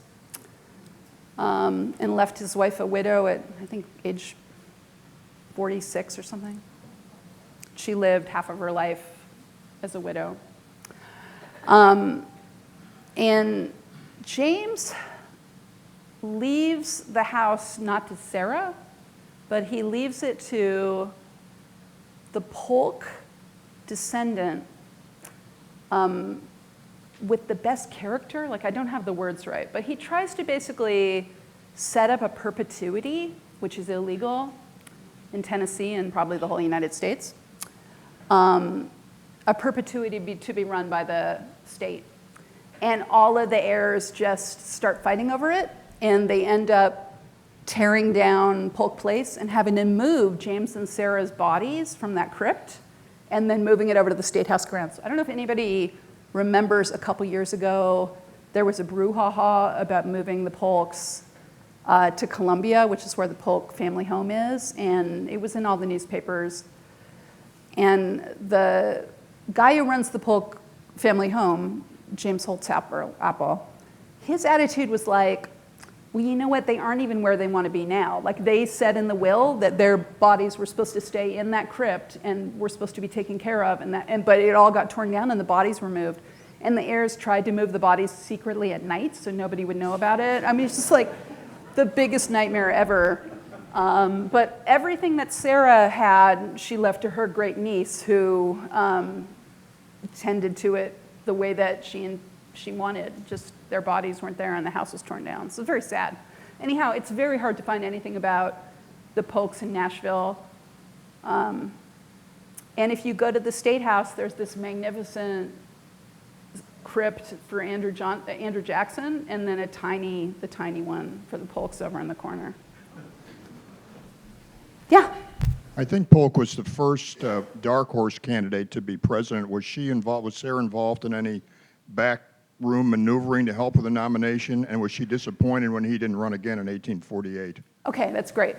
and left his wife a widow at, I think, age 46 or something. She lived half of her life as a widow. And James leaves the house not to Sarah, but he leaves it to the Polk descendant with the best character. Like, I don't have the words right, but he tries to basically set up a perpetuity, which is illegal in Tennessee and probably the whole United States. A perpetuity to be run by the state. And all of the heirs just start fighting over it, and they end up tearing down Polk Place and having to move James and Sarah's bodies from that crypt and then moving it over to the State House grounds. I don't know if anybody remembers a couple years ago, there was a brouhaha about moving the Polks to Columbia, which is where the Polk family home is, and it was in all the newspapers. And the guy who runs the Polk family home, James Holtz Apple, his attitude was like, well, you know what, they aren't even where they want to be now. Like, they said in the will that their bodies were supposed to stay in that crypt and were supposed to be taken care of, but it all got torn down and the bodies were moved. And the heirs tried to move the bodies secretly at night so nobody would know about it. I mean, it's just like the biggest nightmare ever. But everything that Sarah had, she left to her great niece, who tended to it the way that she wanted. Just their bodies weren't there and the house was torn down. So it's very sad. Anyhow, it's very hard to find anything about the Polks in Nashville. And if you go to the State House, there's this magnificent crypt for Andrew Jackson, and then the tiny one for the Polks over in the corner. Yeah. I think Polk was the first dark horse candidate to be president. Was Sarah involved in any backroom maneuvering to help with the nomination? And was she disappointed when he didn't run again in 1848? Okay, that's great.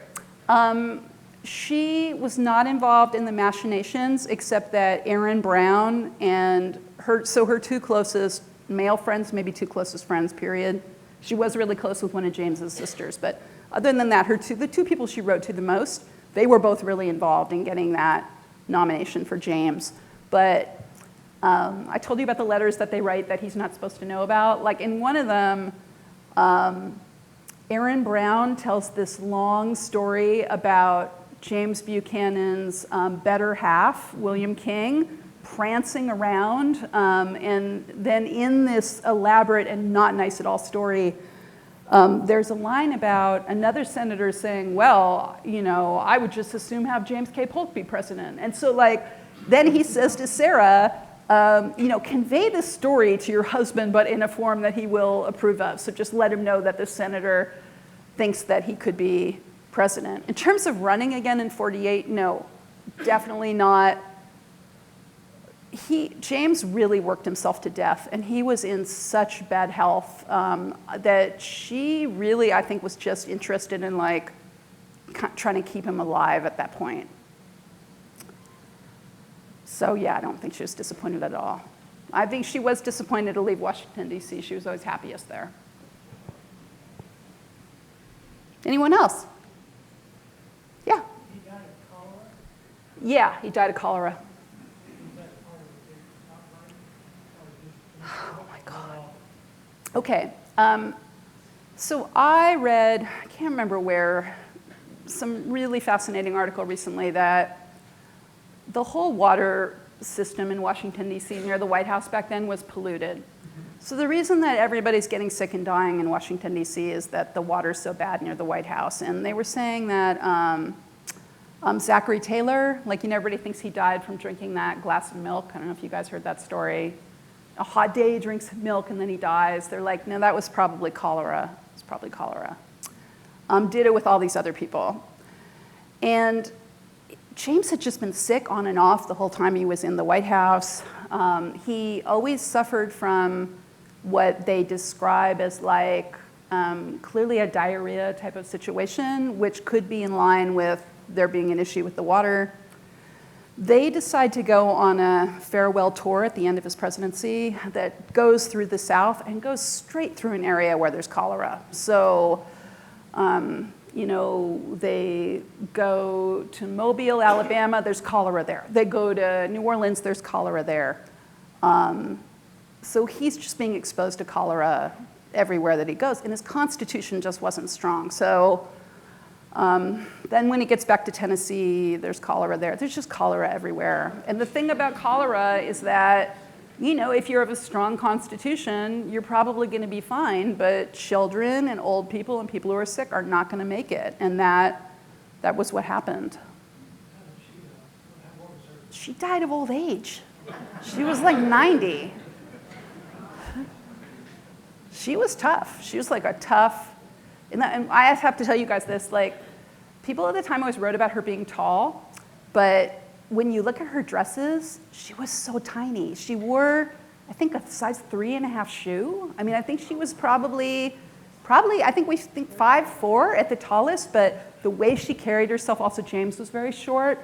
She was not involved in the machinations, except that Aaron Brown and her two closest male friends, maybe two closest friends, period. She was really close with one of James's sisters, but other than that, the two people she wrote to the most, they were both really involved in getting that nomination for James. But I told you about the letters that they write that he's not supposed to know about. Like, in one of them, Aaron Brown tells this long story about James Buchanan's better half, William King, prancing around. And then in this elaborate and not nice at all story, there's a line about another senator saying, well, I would just as soon have James K. Polk be president. And so, then he says to Sarah, convey this story to your husband, but in a form that he will approve of. So just let him know that the senator thinks that he could be president. In terms of running again in 48, no, definitely not James really worked himself to death, and he was in such bad health that she really, I think, was just interested in like trying to keep him alive at that point. So yeah, I don't think she was disappointed at all. I think she was disappointed to leave Washington, D.C. She was always happiest there. Anyone else? Yeah. He died of cholera. Yeah, he died of cholera. Was that part of the big outbreak? Or just- Oh my God. Okay. So I read, I can't remember where, some really fascinating article recently that the whole water system in Washington, D.C. near the White House back then was polluted. So the reason that everybody's getting sick and dying in Washington, D.C. is that the water's so bad near the White House. And they were saying that Zachary Taylor, like, everybody thinks he died from drinking that glass of milk. I don't know if you guys heard that story. A hot day, he drinks milk, and then he dies. They're like, no, that was probably cholera. It's probably cholera. Did it with all these other people. And James had just been sick on and off the whole time he was in the White House. He always suffered from what they describe as like clearly a diarrhea type of situation, which could be in line with there being an issue with the water. They decide to go on a farewell tour at the end of his presidency that goes through the South and goes straight through an area where there's cholera. So, they go to Mobile, Alabama, there's cholera there. They go to New Orleans, there's cholera there. So he's just being exposed to cholera everywhere that he goes, and his constitution just wasn't strong. So then when he gets back to Tennessee, there's cholera there. There's just cholera everywhere. And the thing about cholera is that, if you're of a strong constitution, you're probably going to be fine, but children and old people and people who are sick are not going to make it. And that was what happened. She died of old age. She was like 90. She was tough. She was like a tough, and I have to tell you guys this, like, people at the time always wrote about her being tall, but when you look at her dresses, she was so tiny. She wore, I think, a size 3.5 shoe. I mean, I think she was probably, I think we think 5'4" at the tallest, but the way she carried herself, also James was very short.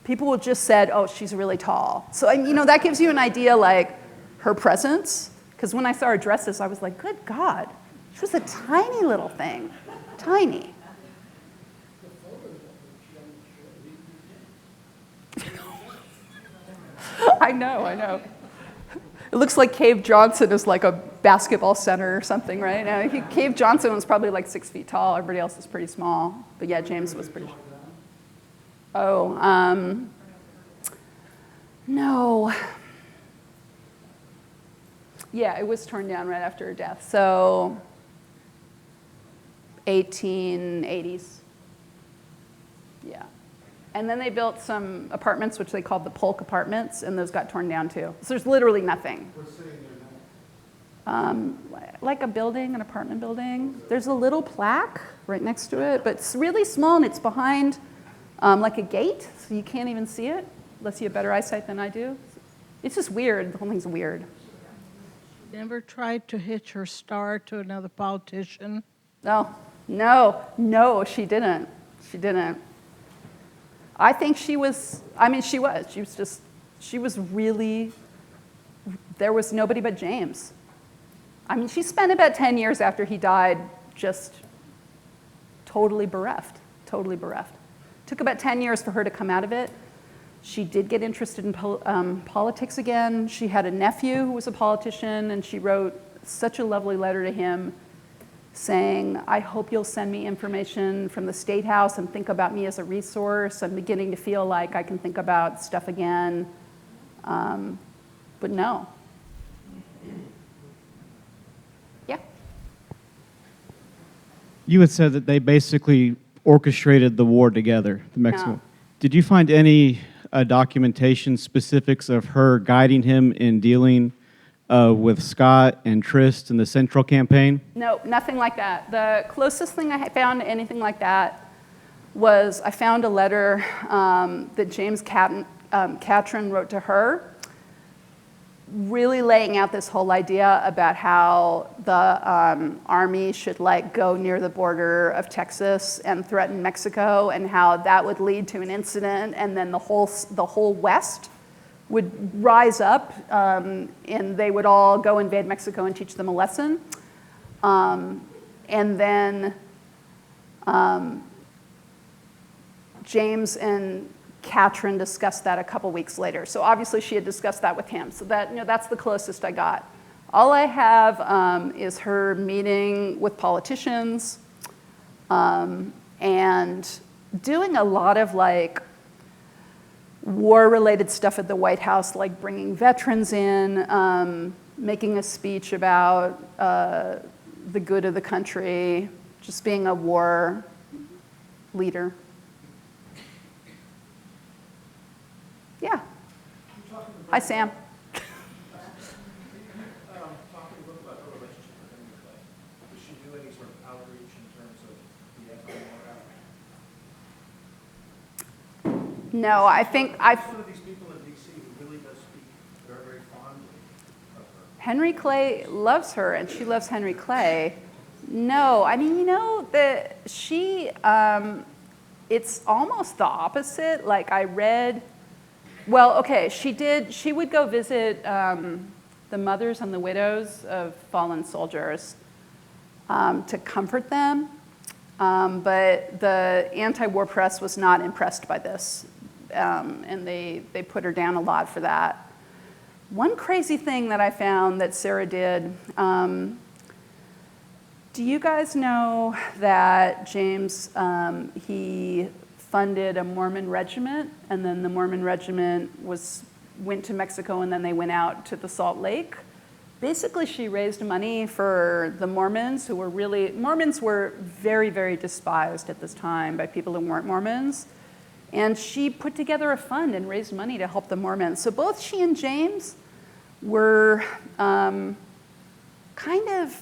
People just said, oh, she's really tall. So, that gives you an idea, like, her presence. Because when I saw her dresses, I was like, good God, she was a tiny little thing, tiny. I know. It looks like Cave Johnson is like a basketball center or something, right? Now, Cave Johnson was probably like 6 feet tall. Everybody else is pretty small. But yeah, James was pretty. Oh, no. Yeah, it was torn down right after her death. So 1880s. Yeah. And then they built some apartments, which they called the Polk apartments, and those got torn down too. So there's literally nothing. What's sitting there now? Like a building, an apartment building. There's a little plaque right next to it, but it's really small, and it's behind like a gate, so you can't even see it, unless you have better eyesight than I do. It's just weird. The whole thing's weird. Never tried to hitch her star to another politician? No, she didn't. She didn't. I think she was really, there was nobody but James. I mean, she spent about 10 years after he died just totally bereft. Took about 10 years for her to come out of it. She did get interested in politics again. She had a nephew who was a politician, and she wrote such a lovely letter to him saying, I hope you'll send me information from the State House and think about me as a resource. I'm beginning to feel like I can think about stuff again. But no. Yeah? You had said that they basically orchestrated the war together, the Mexican. No. Did you find any documentation specifics of her guiding him in dealing with Scott and Trist in the Central campaign? No, nothing like that. The closest thing I found to anything like that was I found a letter that James Catron wrote to her really laying out this whole idea about how the army should like go near the border of Texas and threaten Mexico, and how that would lead to an incident, and then the whole West would rise up, and they would all go invade Mexico and teach them a lesson. And then James and Katrin discussed that a couple weeks later. So obviously she had discussed that with him. So that, that's the closest I got. All I have is her meeting with politicians and doing a lot of like war-related stuff at the White House, like bringing veterans in, making a speech about the good of the country, just being a war leader. Yeah. Hi, Sam. Talking a little about her relationship with Henry Clay. Does she do any sort of outreach in terms of the anti-war effort? No, I think I've... One of these people in D.C. who really does speak very, very fondly of her. Henry Clay loves her, and she loves Henry Clay. No, I mean, that she, it's almost the opposite. Like I read, well, okay, she would go visit the mothers and the widows of fallen soldiers to comfort them. But the anti-war press was not impressed by this, and they put her down a lot for that. One crazy thing that I found that Sarah did, do you guys know that James, he funded a Mormon regiment, and then the Mormon regiment went to Mexico, and then they went out to the Salt Lake? Basically, she raised money for the Mormons, Mormons were very, very despised at this time by people who weren't Mormons. And she put together a fund and raised money to help the Mormons. So both she and James were kind of,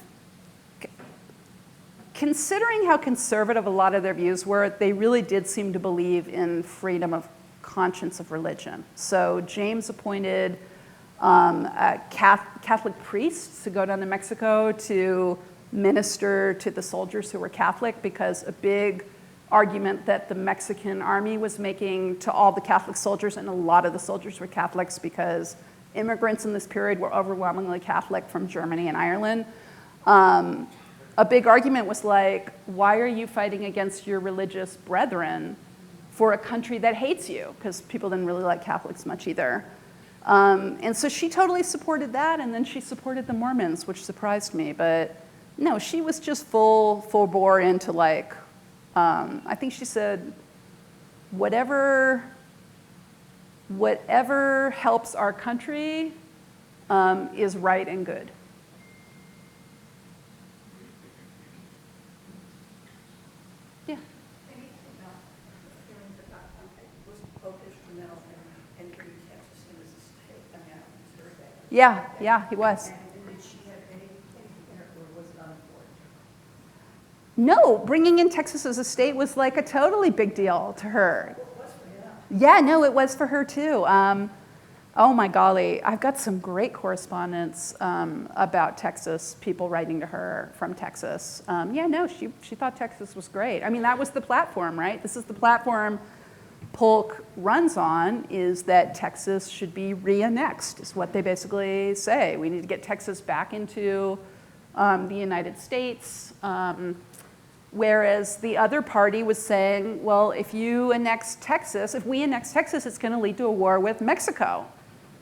considering how conservative a lot of their views were, they really did seem to believe in freedom of conscience of religion. So James appointed Catholic priests to go down to Mexico to minister to the soldiers who were Catholic, because a big argument that the Mexican army was making to all the Catholic soldiers, and a lot of the soldiers were Catholics because immigrants in this period were overwhelmingly Catholic from Germany and Ireland. A big argument was like, why are you fighting against your religious brethren for a country that hates you? Because people didn't really like Catholics much either. And so she totally supported that, and then she supported the Mormons, which surprised me. But no, she was just full bore into like, I think she said, whatever helps our country is right and good. Yeah. Yeah, he was. No, bringing in Texas as a state was like a totally big deal to her. Yeah, no, it was for her too. Oh my golly, I've got some great correspondence about Texas, people writing to her from Texas. Yeah, no, she thought Texas was great. I mean, that was the platform, right? This is the platform Polk runs on, is that Texas should be re-annexed, is what they basically say. We need to get Texas back into the United States. Whereas the other party was saying, well, if we annex Texas, it's going to lead to a war with Mexico.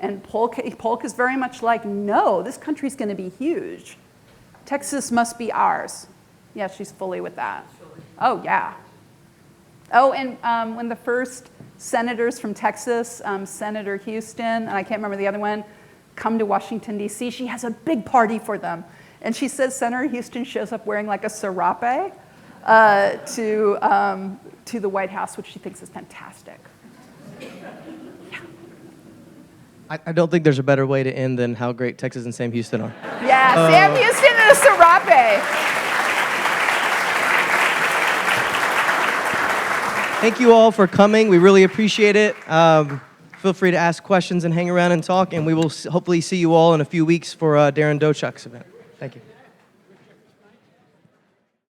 And Polk is very much like, no, this country's going to be huge. Texas must be ours. Yeah, she's fully with that. Oh, yeah. Oh, and when the first senators from Texas, Senator Houston, and I can't remember the other one, come to Washington, D.C., she has a big party for them. And she says Senator Houston shows up wearing like a serape to the White House, which she thinks is fantastic. Yeah. I don't think there's a better way to end than how great Texas and Sam Houston are. Yeah, Sam Houston and a serape. Thank you all for coming. We really appreciate it. Feel free to ask questions and hang around and talk, and we will hopefully see you all in a few weeks for Darren Dochuk's event. Thank you.